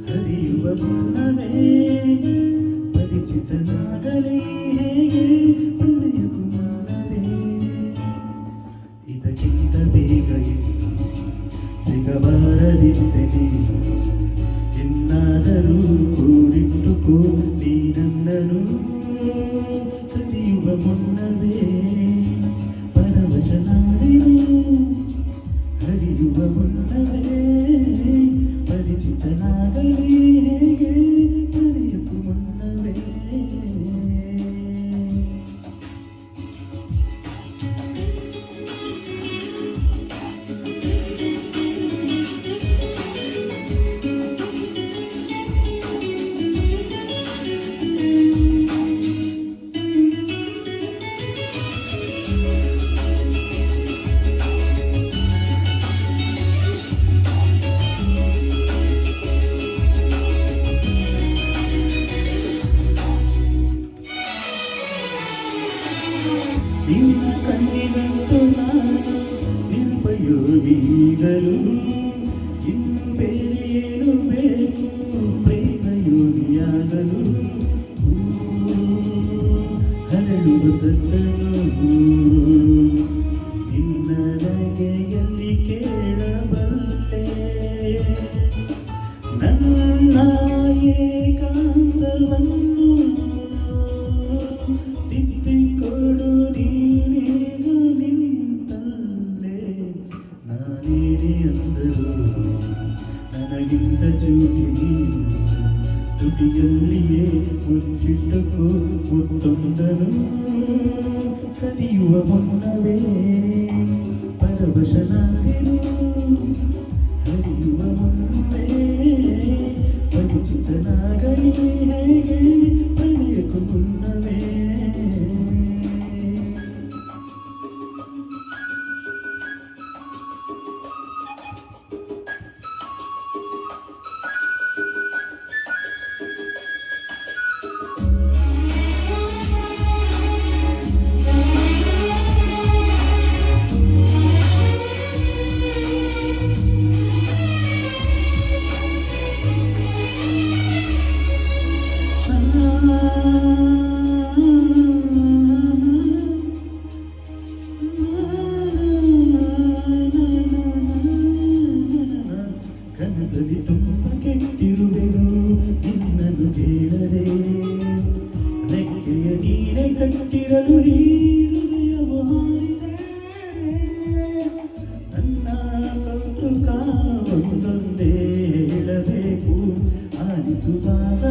ಹರಿಯುವ ಮುನ್ನವೇ ಪರಿಚಿತನಾಗಲೇ ಹೇಗೆ ಪ್ರಣಯಕ್ಕೂ ಮುನ್ನವೇ ಇದಕ್ಕಿಂತ ಬೇಗ ಸಿಗಬಾರದಿದ್ದೇನೆ ಇನ್ನಾದರೂ ಕೂಡಿಟ್ಟುಕೋ ನೀ ನನ್ನನು ಕಲಿಯುವ ಮುನ್ನವೇ ಪರವಶನಾದೆನು ಹರಿಯುವ ಮುನ್ನವೇ ಪರಿಚಿತನಾಗಲಿ ಹೇಗೆ ಪ್ರಣಯಕ್ಕೂ ಮುನ್ನವೇ ನಿನ್ನ ಕಣ್ಣಿನಂತೂ ನಾನು ನಿರುಪಯೋಗಿಗಳು ಇನ್ನು ಬೇರೆ ಏನು ಬೇಕು ಪ್ರೇಮಯೋಗಿಯಾಗಲು ಹರಡುವ ಸತ್ತನು ನಿನ್ನ ನಗೆಯಲ್ಲಿ ಕೇಳಬಲ್ಲೆ ನನ್ನ ಏಕಾಂತವನ್ನು ತಿದ್ದಿಕೊಡು ನೀನೀಗ ನಿಂತಲ್ಲೇ ನಾನೇನೆ ಅಂದರು ನನಗಿಂತ ಚೂಟಿ ನೀನು ತುಟಿಯಲ್ಲಿಯೇ ಮುಚ್ಚಿಟ್ಟುಕೋ ಮುತ್ತೊಂದನು ಕದಿಯುವ ಮುನ್ನವೇ ಪರವಶನಾದೆನು ಹರಿಯುವ ಮುನ್ನವೇ ಪರಿಚಿತನಾಗಲಿ ಹೇಗೆ ಪ್ರಣಯಕ್ಕೂ ಮುನ್ನವೇ ಕನಸಲಿ ತುಂಬ ಕೆಟ್ಟಿರುವೆನು ನಿನ್ನನ್ನು ಕೇಳದೆ ರೆಕ್ಕೆಯ ನೀನೆ ಕಟ್ಟಿರಲು ಈ ಹೃದಯವು ಹಾರಿದೆ ನನ್ನ ಕೌತುಕ ಒಂದೊಂದೇ ಹೇಳಬೇಕು ಆಲಿಸುವಾಗ